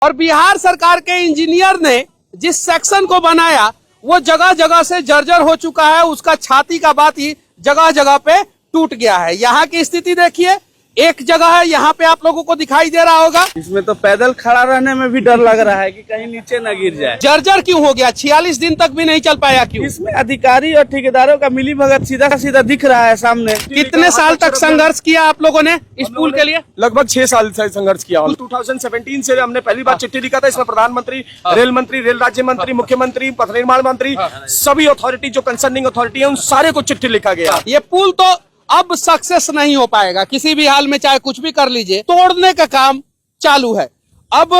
और बिहार सरकार के इंजीनियर ने जिस सेक्शन को बनाया वो जगह जगह से जर्जर हो चुका है। उसका छाती का बात ही जगह जगह पे टूट गया है। यहाँ की स्थिति देखिए, एक जगह है यहाँ पे आप लोगों को दिखाई दे रहा होगा, इसमें तो पैदल खड़ा रहने में भी डर लग रहा है कि कहीं नीचे न गिर जाए। जर्जर क्यों हो गया? 46 दिन तक भी नहीं चल पाया क्यों? इसमें अधिकारी और ठेकेदारों का मिली भगत सीधा सीधा दिख रहा है सामने। कितने साल तक संघर्ष किया आप लोगों ने इस पुल के लिए? लगभग 6 साल से संघर्ष किया। 2017 से हमने पहली बार चिट्ठी लिखा था। इसमें प्रधानमंत्री, रेल मंत्री, रेल राज्य मंत्री, मुख्यमंत्री, पथ निर्माण मंत्री, सभी अथॉरिटी जो कंसर्निंग अथॉरिटी है उन सारे को चिट्ठी लिखा गया। ये पुल तो अब सक्सेस नहीं हो पाएगा किसी भी हाल में, चाहे कुछ भी कर लीजिए। तोड़ने का काम चालू है। अब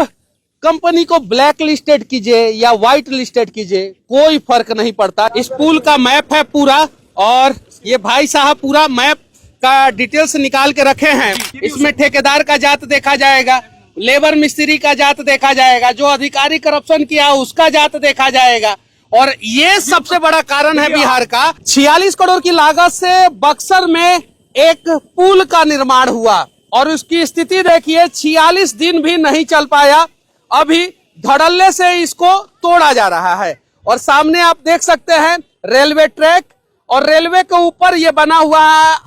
कंपनी को ब्लैक लिस्टेड कीजिए या व्हाइट लिस्टेड कीजिए, कोई फर्क नहीं पड़ता। इस पुल का मैप है पूरा, और ये भाई साहब पूरा मैप का डिटेल्स निकाल के रखे हैं। इसमें ठेकेदार का जात देखा जाएगा, लेबर मिस्त्री का जात देखा जाएगा, जो अधिकारी करप्शन किया उसका जात देखा जाएगा। और ये सबसे बड़ा कारण है बिहार का। 46 करोड़ की लागत से बक्सर में एक पुल का निर्माण हुआ और उसकी स्थिति देखिए, 46 दिन भी नहीं चल पाया। अभी धड़ल्ले से इसको तोड़ा जा रहा है। और सामने आप देख सकते हैं रेलवे ट्रैक, और रेलवे के ऊपर ये बना हुआ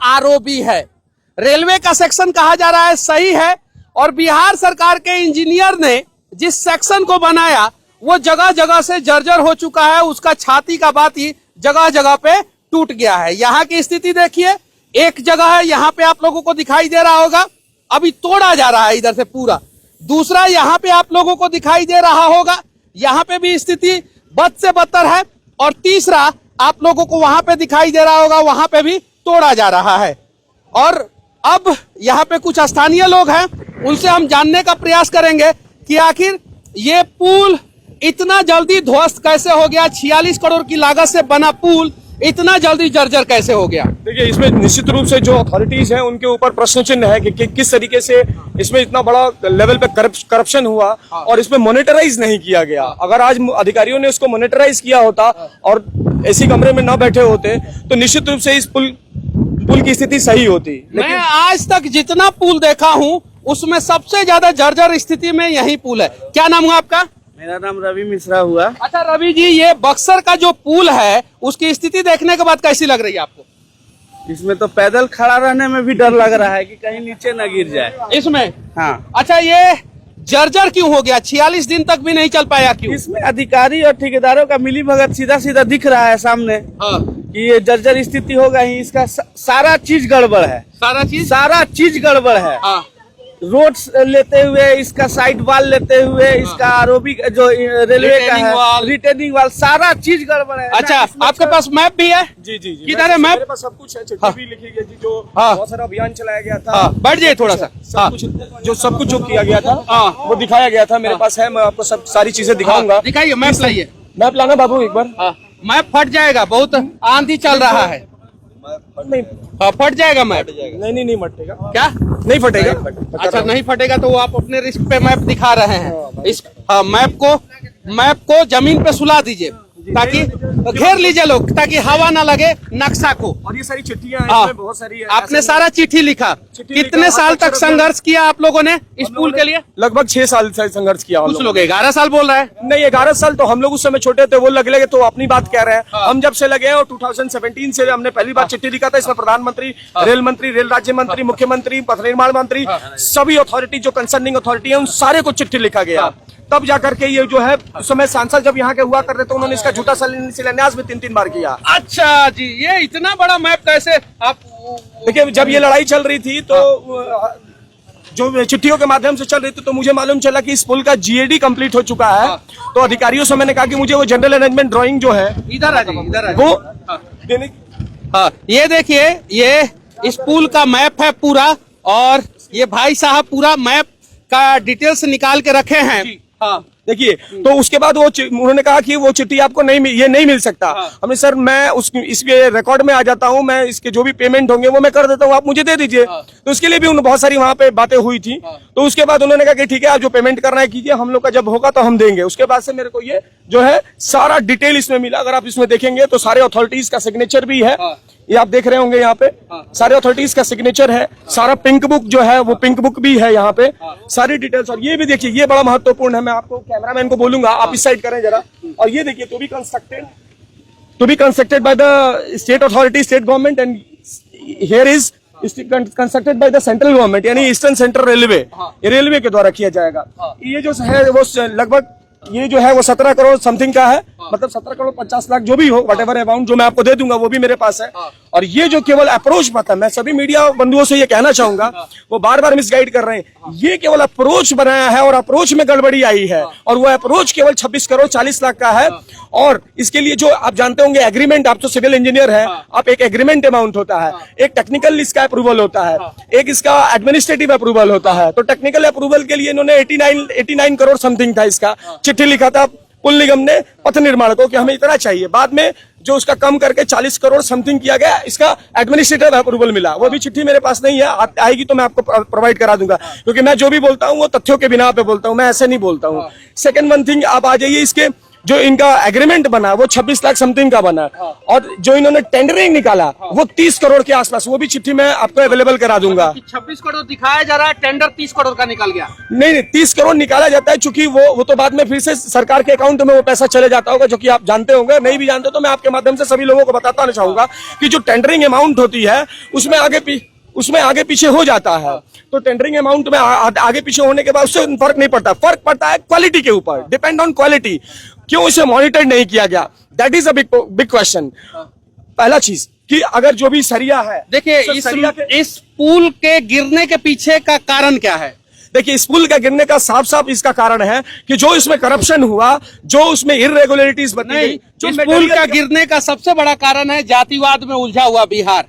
आरओबी है। रेलवे का सेक्शन कहा जा रहा है, सही है। और बिहार सरकार के इंजीनियर ने जिस सेक्शन को बनाया वो जगह जगह से जर्जर हो चुका है। उसका छाती का बात ही जगह जगह पे टूट गया है। यहाँ की स्थिति देखिए, एक जगह है यहाँ पे आप लोगों को दिखाई दे रहा होगा, अभी तोड़ा जा रहा है इधर से पूरा। दूसरा यहाँ पे आप लोगों को दिखाई दे रहा होगा, यहाँ पे भी स्थिति बद से बदतर है। और तीसरा आप लोगों को वहां पे दिखाई दे रहा होगा, वहां पे भी तोड़ा जा रहा है। और अब यहाँ पे कुछ स्थानीय लोग हैं, उनसे हम जानने का प्रयास करेंगे कि आखिर ये पुल इतना जल्दी ध्वस्त कैसे हो गया। 46 करोड़ की लागत से बना पुल इतना जल्दी जर्जर कैसे हो गया? देखिए, इसमें निश्चित रूप से जो अथॉरिटीज हैं उनके ऊपर प्रश्न चिन्ह है कि किस तरीके से इसमें इतना बड़ा लेवल पे करप्शन हुआ और इसमें मॉनिटराइज नहीं किया गया। अगर आज अधिकारियों ने उसको मॉनिटराइज किया होता और ऐसी कमरे में न बैठे होते तो निश्चित रूप से इस पुल की स्थिति सही होती। मैं आज तक जितना पुल देखा हूँ उसमें सबसे ज्यादा जर्जर स्थिति में यही पुल है। क्या नाम हुआ आपका? मेरा नाम रवि मिश्रा हुआ। अच्छा रवि जी, ये बक्सर का जो पुल है उसकी स्थिति देखने के बाद कैसी लग रही है आपको? इसमें तो पैदल खड़ा रहने में भी डर लग रहा है कि कहीं नीचे न गिर जाए। इसमें? हाँ। अच्छा, ये जर्जर क्यों हो गया? 46 दिन तक भी नहीं चल पाया क्यों? इसमें अधिकारी और ठेकेदारों का मिली भगत सीधा सीधा दिख रहा है सामने। हाँ। कि ये जर्जर स्थिति होगा ही। इसका सारा चीज गड़बड़ है। सारा चीज गड़बड़ है। हाँ। रोड लेते हुए, इसका साइड वाल लेते हुए, इसका आरओबी जो रेलवे का है, रिटेनिंग वाल, सारा चीज गड़बड़ है। अच्छा, आपके पास मैप भी है? जी जी जी, किधर है मैप? मेरे पास सब कुछ है। चिट्ठी भी लिखी गई थी, जो बहुत सारा अभियान चलाया गया था। बैठ जाइए थोड़ा सा। सब कुछ जो किया गया था वो दिखाया गया था। मेरे पास है, मैं आपको सब सारी चीजें दिखाऊंगा। दिखाइए, मैप लाइए। मैप लाना बाबू एक बार। मैप फट जाएगा, बहुत आंधी चल रहा है। नहीं, फट जाएगा मैप? नहीं फटेगा। क्या नहीं फटेगा? अच्छा, नहीं फटेगा तो वो आप अपने रिस्क पे मैप दिखा रहे हैं। इस मैप को जमीन पे सुला दीजिए, ताकि घेर लीजिए लोग, ताकि हवा ना लगे नक्शा को। और ये सारी चिट्ठियां हैं, बहुत सारी है। आपने सारा चिट्ठी लिखा। कितने साल तक संघर्ष किया आप लोगों ने इस पुल के लिए? लगभग 6 साल से संघर्ष किया। कुछ लोग 11 साल बोल रहे हैं। नहीं, 11 साल तो हम लोग उस समय छोटे थे, वो लगे तो अपनी बात कह रहे हैं। हम जब से लगे हैं और 2017 से हमने पहली बार चिट्ठी लिखा था। इसमें प्रधानमंत्री, रेल मंत्री, रेल राज्य मंत्री, मुख्यमंत्री, पथ निर्माण मंत्री, सभी अथॉरिटी जो कंसर्निंग अथॉरिटी है उन सारे को चिट्ठी लिखा गया। तब जाकर के ये जो है, उस समय सांसद जब यहाँ के हुआ करते तो उन्होंने इसका झूठा शिलान्यास भी 3 बार किया। अच्छा जी, ये इतना बड़ा मैप कैसे आप? देखिए, जब ये लड़ाई चल रही थी तो जो चिट्ठियों के माध्यम से चल रही थी तो मुझे मालूम चला कि इस पुल का GAD कंप्लीट हो चुका है। तो अधिकारियों से मैंने कहा कि मुझे वो जनरल अरेंजमेंट ड्राइंग जो है, इधर आ जाइए, वो देने। हाँ, ये देखिए, ये इस पुल का मैप है पूरा, और ये भाई साहब पूरा मैप का डिटेल्स निकाल के रखे हैं। देखिए, तो उसके बाद उन्होंने कहा कि वो चिट्ठी आपको ये नहीं मिल सकता। हमने सर मैं इसके रिकॉर्ड में आ जाता हूं, मैं इसके जो भी पेमेंट होंगे वो मैं कर देता हूं, आप मुझे दे दीजिए। तो उसके लिए भी बहुत सारी वहां पे बातें हुई थी। तो उसके बाद उन्होंने कहा कि ठीक है, आप जो पेमेंट करना है कीजिए, हम लोग का जब होगा तो हम देंगे। उसके बाद से मेरे को ये जो है सारा डिटेल इसमें मिला। अगर आप इसमें देखेंगे तो सारे अथॉरिटीज का सिग्नेचर भी है, ये आप देख रहे होंगे यहाँ पे सारे अथॉरिटीज का सिग्नेचर है। सारा पिंक बुक जो है वो पिंक बुक भी है यहाँ पे, सारी डिटेल्स। और ये भी देखिए, ये बड़ा महत्वपूर्ण है, मैं आपको कैमरामैन को बोलूंगा आप इस साइड करें जरा। और ये देखिए, to be constructed by the state authority, state government, and here is constructed by the central government, यानी ईस्टर्न सेंट्रल रेलवे, ये रेलवे के द्वारा किया जाएगा। ये जो है वो लगभग ये जो है वो 17 करोड़ समथिंग का है, मतलब 17 करोड़ 50 लाख जो भी हो, वट एवर अमाउंट जो मैं आपको दे दूंगा वो भी मेरे पास है। और ये जो केवल अप्रोच पता है, मैं सभी मीडिया बंधुओं से ये कहना चाहूंगा, वो बार बार मिसगाइड कर रहे हैं। ये केवल अप्रोच बनाया है और अप्रोच में गड़बड़ी आई है, और वो अप्रोच केवल 26 करोड़ 40 लाख का है। और इसके लिए जो आप जानते होंगे एग्रीमेंट, आप तो सिविल इंजीनियर है, आप एक एग्रीमेंट अमाउंट होता है, एक टेक्निकल इसका अप्रूवल होता है, एक इसका एडमिनिस्ट्रेटिव अप्रूवल होता है। तो टेक्निकल अप्रूवल के लिए इन्होंने 89 करोड़ समथिंग था इसका, चिट्ठी लिखा था पुल निगम ने पथ निर्माण को कि हमें इतना चाहिए। बाद में जो उसका कम करके 40 करोड़ समथिंग किया गया, इसका एडमिनिस्ट्रेटिव अप्रूवल मिला। वो भी चिट्ठी मेरे पास नहीं है, आएगी तो मैं आपको प्रोवाइड करा दूंगा, क्योंकि मैं जो भी बोलता हूँ वो तथ्यों के बिना पे बोलता हूँ, मैं ऐसे नहीं बोलता हूँ। सेकंड वन थिंग, आप आ जाइए, इसके जो इनका एग्रीमेंट बना वो 26 लाख समथिंग का बना, और जो इन्होंने टेंडरिंग निकाला वो 30 करोड़ के आसपास, वो भी चिट्ठी मैं आपको अवेलेबल करा दूंगा। 26 करोड़ दिखाया जा रहा है, टेंडर 30 करोड़ का निकल गया। नहीं, 30 करोड़ निकाला जाता है, चूंकि वो तो बाद में फिर से सरकार के अकाउंट में वो पैसा चले जाता होगा, जो कि आप जानते होंगे। नहीं भी जानते तो मैं आपके माध्यम से सभी लोगों को बताना चाहूंगा कि जो टेंडरिंग अमाउंट होती है उसमें आगे पीछे हो जाता है। तो टेंडरिंग अमाउंट में आगे पीछे होने के बाद उससे फर्क नहीं पड़ता, फर्क पड़ता है क्वालिटी के ऊपर, डिपेंड ऑन क्वालिटी। क्यों इसे मॉनिटर नहीं किया गया, that is a big question. पहला चीज कि अगर जो भी सरिया है, देखिए इस पुल के गिरने के पीछे का कारण क्या है? देखिए, इस पुल का गिरने का साफ साफ इसका कारण है कि जो इसमें करप्शन हुआ, जो उसमें इर्रेगुलरिटीज बनी गई। इस पुल का गिरने का सबसे बड़ा कारण है जातिवाद में उलझा हुआ बिहार।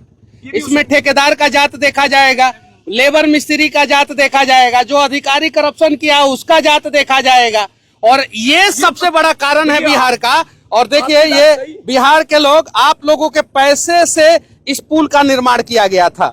इसमें ठेकेदार का जात देखा जाएगा, लेबर मिस्त्री का जात देखा जाएगा, जो अधिकारी करप्शन किया उसका जात देखा जाएगा, और ये सबसे बड़ा कारण है बिहार का। और देखिए, ये बिहार के लोग, आप लोगों के पैसे से इस पुल का निर्माण किया गया था।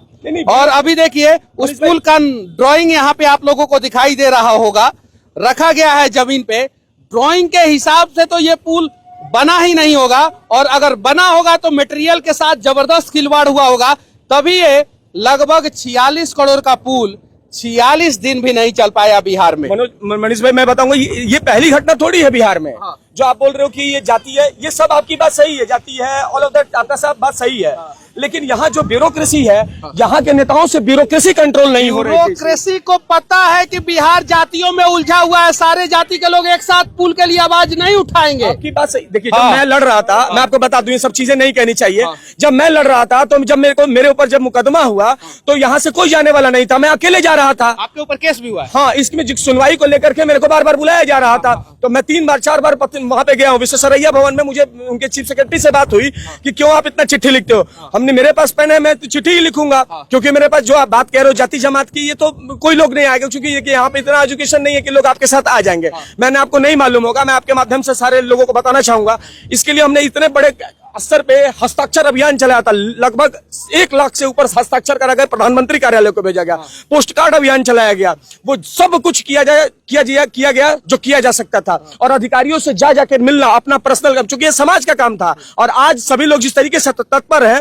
और अभी देखिए, उस पुल का ड्राइंग यहाँ पे आप लोगों को दिखाई दे रहा होगा, रखा गया है जमीन पे। ड्राइंग के हिसाब से तो ये पुल बना ही नहीं होगा, और अगर बना होगा तो मटेरियल के साथ जबरदस्त खिलवाड़ हुआ होगा, तभी ये लगभग 46 करोड़ का पुल 46 दिन भी नहीं चल पाया बिहार में। मनीष भाई, मैं बताऊंगा, ये पहली घटना थोड़ी है बिहार में। जो आप बोल रहे हो कि ये जाति है, ये सब आपकी बात सही है, जाति है, ऑल ऑफ दैट आपका सब बात सही है। लेकिन यहाँ जो ब्यूरोक्रेसी है, यहाँ के नेताओं से ब्यूरोक्रेसी कंट्रोल नहीं हो रही है। ब्यूरोक्रेसी को पता है कि बिहार जातियों में उलझा हुआ है, सारे जाति के लोग एक साथ पुल के लिए आवाज नहीं उठाएंगे। आपकी बात सही। देखिए, जब मैं लड़ रहा था, मैं आपको बता दूं, ये सब चीजें नहीं कहनी चाहिए। जब मैं लड़ रहा था, तो जब मेरे ऊपर जब मुकदमा हुआ, तो यहाँ से कोई जाने वाला नहीं था, मैं अकेले जा रहा था। आपके ऊपर केस भी हुआ है? हाँ, इसमें सुनवाई को लेकर के मेरे को बार बार बुलाया जा रहा था। तो मैं 3 बार 4 बार वहां पे गया हूँ। विश्वेश्वरैया भवन में मुझे उनके चीफ सेक्रेटरी से बात हुई कि क्यों आप इतना चिट्ठी लिखते हो। हमने, मेरे पास पेन है, मैं चिट्ठी ही लिखूंगा, क्योंकि मेरे पास जो आप बात कह रहे हो जाति जमात की, ये तो कोई लोग नहीं आएगा, क्योंकि यहाँ पे इतना एजुकेशन नहीं है कि लोग आपके साथ आ जाएंगे। मैंने आपको नहीं मालूम होगा, मैं आपके माध्यम से सारे लोगों को बताना चाहूंगा। इसके लिए हमने इतने बड़े स्तर पे हस्ताक्षर अभियान चलाया था, लगभग 1 लाख से ऊपर हस्ताक्षर करा गया, प्रधानमंत्री कार्यालय को भेजा गया, पोस्ट कार्ड अभियान चलाया गया, वो सब कुछ किया गया जो किया जा सकता था। और अधिकारियों से जाकर मिलना अपना पर्सनल, चूंकि ये समाज का काम था। और आज सभी लोग जिस तरीके से तत्पर है,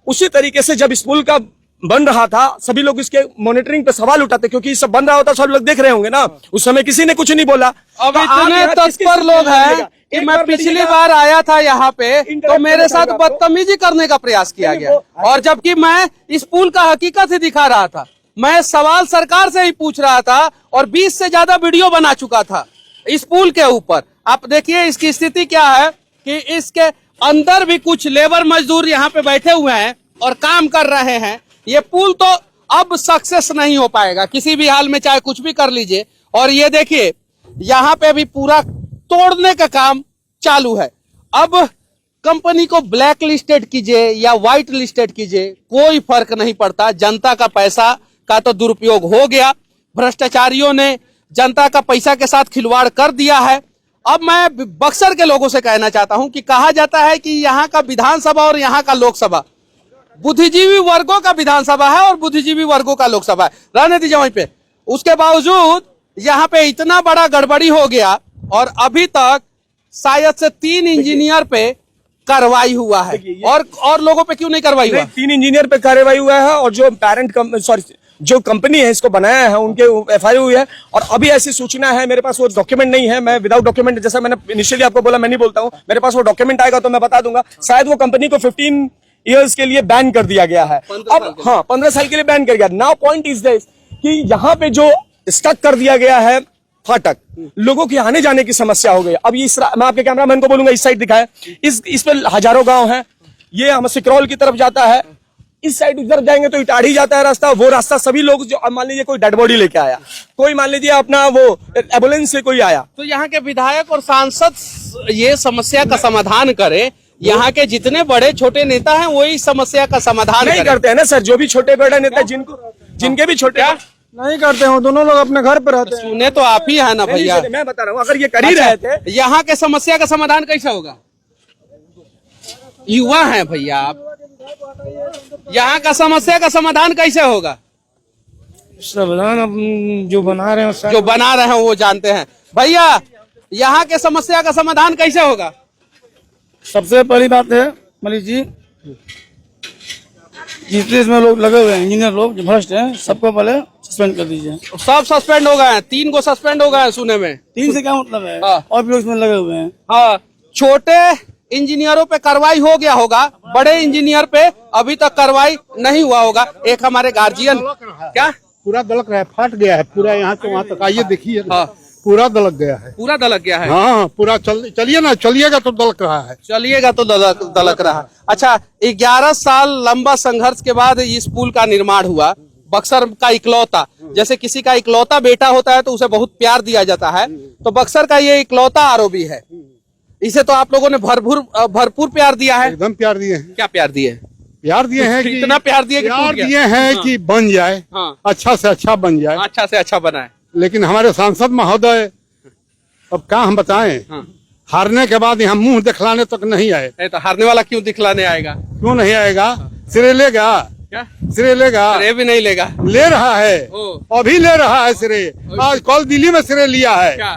उसी तरीके से जब इस पुल का बन रहा था, सभी लोग इसके मॉनिटरिंग पे सवाल उठाते, क्योंकि सब बन रहा होता, सब लोग देख रहे होंगे ना। उस समय किसी ने कुछ नहीं बोला। अब इतने तत्पर लोग हैं कि मैं पिछली बार आया था यहाँ पे, तो मेरे साथ बदतमीजी करने का प्रयास किया गया, और जबकि मैं इस पुल का हकीकत ही दिखा रहा था। मैं सवाल सरकार से ही पूछ रहा था, और 20 से ज्यादा वीडियो बना चुका था इस पुल के ऊपर। आप देखिए इसकी स्थिति क्या है कि इसके अंदर भी कुछ लेबर मजदूर यहाँ पे बैठे हुए हैं और काम कर रहे हैं। ये पुल तो अब सक्सेस नहीं हो पाएगा किसी भी हाल में, चाहे कुछ भी कर लीजिए। और ये देखिए, यहाँ पे भी पूरा तोड़ने का काम चालू है। अब कंपनी को ब्लैक लिस्टेड कीजिए या व्हाइट लिस्टेड कीजिए, कोई फर्क नहीं पड़ता। जनता का पैसा का तो दुरुपयोग हो गया, भ्रष्टाचारियों ने जनता का पैसा के साथ खिलवाड़ कर दिया है। अब मैं बक्सर के लोगों से कहना चाहता हूं कि कहा जाता है कि यहाँ का विधानसभा और यहाँ का लोकसभा बुद्धिजीवी वर्गों का विधानसभा है और बुद्धिजीवी वर्गों का लोकसभा है, रहने दीजिए वहीं पे। उसके बावजूद यहाँ पे इतना बड़ा गड़बड़ी हो गया और अभी तक शायद से 3 इंजीनियर पे कार्रवाई हुआ है। और लोगों पे क्यों नहीं कार्रवाई हुआ? 3 इंजीनियर पे कार्रवाई हुआ है और जो जो कंपनी है इसको बनाया है उनके FIR हुई है। और अभी ऐसी सूचना है, मेरे पास वो डॉक्यूमेंट नहीं है, मैं विदाउट डॉक्यूमेंट, जैसा मैंने इनिशियली आपको बोला, मैं नहीं बोलता हूँ, मेरे पास वो डॉक्यूमेंट आएगा तो मैं बता दूंगा। शायद वो कंपनी को 15 ईयर्स के लिए बैन कर दिया गया है। अब हाँ, 15 साल के लिए बैन कर गया। नाउ पॉइंट इज दिस कि यहाँ पे जो स्टक कर दिया गया है फाटक, लोगों के आने जाने की समस्या हो गई। अब मैं आपके कैमरामैन को बोलूंगा इस साइड दिखाए, इस पे हजारों गांव हैं। ये हम सिकरौल की तरफ जाता है, इस साइड उधर जाएंगे तो इटाढ़ी जाता है रास्ता। वो रास्ता सभी लोग, जो मान लीजिए कोई डेड बॉडी लेके आया, कोई मान लीजिए अपना वो एम्बुलेंस से कोई आया, तो यहाँ के विधायक और सांसद ये समस्या का समाधान करें। यहाँ के जितने बड़े छोटे नेता हैं वही समस्या का समाधान नहीं करते हैं ना सर। जो भी छोटे बड़े नेता जिनके भी छोटे नहीं करते हो, दोनों लोग अपने घर पे रहते हैं। सुने तो आप ही है ना भैया, मैं बता रहा हूँ, अगर ये कर ही रहे थे। यहाँ के समस्या का समाधान कैसे होगा? युवा है भैया आप, यहाँ का समस्या का समाधान कैसे होगा? संविधान जो बना रहे हैं, जो बना रहे हैं वो जानते हैं। भैया यहाँ के समस्या का समाधान कैसे होगा? सबसे पहली बात है मलिक जी, जितने इसमें लोग लगे हुए हैं, इंजीनियर लोग जो भ्रष्ट हैं, सबको पहले सस्पेंड कर दीजिए। सब सस्पेंड हो गए हैं, 3 को सस्पेंड हो गए हैं सुने में। 3 से क्या मतलब है? हाँ। और भी लोग इसमें लगे हुए हैं। हाँ, छोटे इंजीनियरों पे कार्रवाई हो गया होगा, बड़े इंजीनियर पे अभी तक कार्रवाई नहीं हुआ होगा। एक हमारे गार्जियन क्या पूरा दलक रहा है, फट गया है पूरा, यहाँ से वहाँ तक आइए देखिए। हाँ, पूरा दलक गया है, पूरा दलक गया है। हाँ पूरा। चलिए ना, चलिएगा तो दलक रहा है, चलिएगा तो दलक रहा। अच्छा, 11 साल लंबा संघर्ष के बाद इस पुल का निर्माण हुआ। बक्सर का इकलौता, जैसे किसी का इकलौता बेटा होता है तो उसे बहुत प्यार दिया जाता है, तो बक्सर का ये इकलौता आरोपी है। इसे तो आप लोगों ने भरपूर प्यार दिया है। एकदम प्यार दिए हैं। क्या प्यार दिए? प्यार दिए हैं कि इतना प्यार दिए कि प्यार टूट गया। दिए हैं कि बन जाए, हाँ। अच्छा से अच्छा बन जाए, अच्छा से अच्छा बनाए। लेकिन हमारे सांसद महोदय अब क्या हम बताएं, हाँ। हारने के बाद यहाँ मुंह दिखलाने तक नहीं आए। नहीं तो हारने वाला क्यों दिखलाने आएगा? क्यों नहीं आएगा? सिरे लेगा, क्या सिरे लेगा, अरे भी नहीं लेगा, ले रहा है, ओ। अभी ले रहा है सिरे। आज कल दिल्ली में सिरे लिया है। क्या?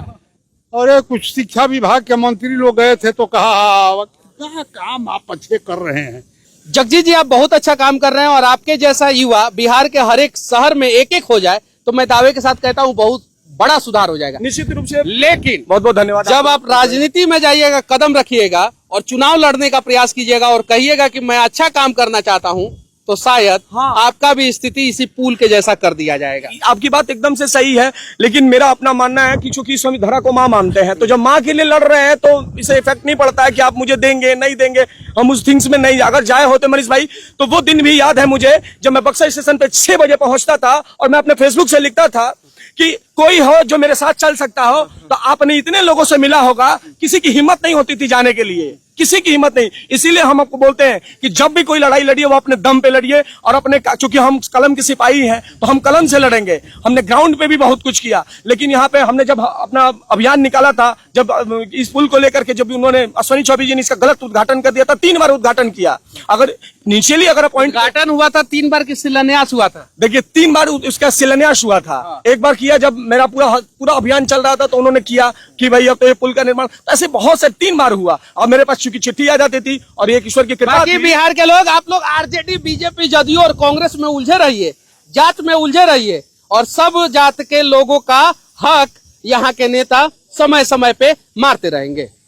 अरे कुछ शिक्षा विभाग के मंत्री लोग गए थे तो कहा क्या काम आप अच्छे कर रहे हैं। जगजीत जी, आप बहुत अच्छा काम कर रहे हैं और आपके जैसा युवा बिहार के हर एक शहर में एक हो जाए तो मैं दावे के साथ कहता हूँ बहुत बड़ा सुधार हो जाएगा निश्चित रूप से। लेकिन बहुत बहुत धन्यवाद। जब आप राजनीति में जाइएगा, कदम रखिएगा और चुनाव लड़ने का प्रयास कीजिएगा और कहिएगा कि मैं अच्छा काम करना चाहता हूँ, तो शायद हाँ। आपका भी स्थिति इसी पुल के जैसा कर दिया जाएगा। आपकी बात एकदम से सही है, लेकिन मेरा अपना मानना है कि चूंकि स्वामी धरा को माँ मानते हैं, तो जब माँ के लिए लड़ रहे हैं तो इसे इफेक्ट नहीं पड़ता है कि आप मुझे देंगे नहीं देंगे। हम उस थिंग्स में नहीं, अगर जाए होते मनीष भाई तो वो दिन भी याद है मुझे जब मैं बक्सर स्टेशन पे 6 बजे पहुंचता था और मैं अपने फेसबुक से लिखता था कि कोई हो जो मेरे साथ चल सकता हो। तो आपने इतने लोगों से मिला होगा, किसी की हिम्मत नहीं होती थी जाने के लिए, किसी की हिम्मत नहीं। इसीलिए हम आपको बोलते हैं कि जब भी कोई लड़ाई लड़िए वो अपने दम पे लड़िए और अपने, चूंकि हम कलम के सिपाही हैं तो हम कलम से लड़ेंगे। हमने ग्राउंड पे भी बहुत कुछ किया, लेकिन यहाँ पे हमने जब अपना अभियान निकाला था, जब इस पुल को लेकर के, जब उन्होंने अश्विनी चौबे जी ने इसका गलत उद्घाटन कर दिया था, 3 बार उद्घाटन किया। अगर इनिशियली अगर पॉइंट उद्घाटन हुआ था 3 बार की शिलान्यास हुआ था। देखिए 3 बार उसका शिलान्यास हुआ था। एक बार किया जब मेरा पूरा अभियान चल रहा था तो उन्होंने किया कि भाई अब तो ये पुल का निर्माण, ऐसे बहुत से 3 बार हुआ। और मेरे पास चूंकि चिट्ठी आ जाती थी और एक ईश्वर की कृपा बाकी थी। बिहार के लोग, आप लोग आरजेडी, बीजेपी, जदयू और कांग्रेस में उलझे रहिए, जात में उलझे रहिए और सब जात के लोगों का हक यहाँ के नेता समय समय पे मारते रहेंगे।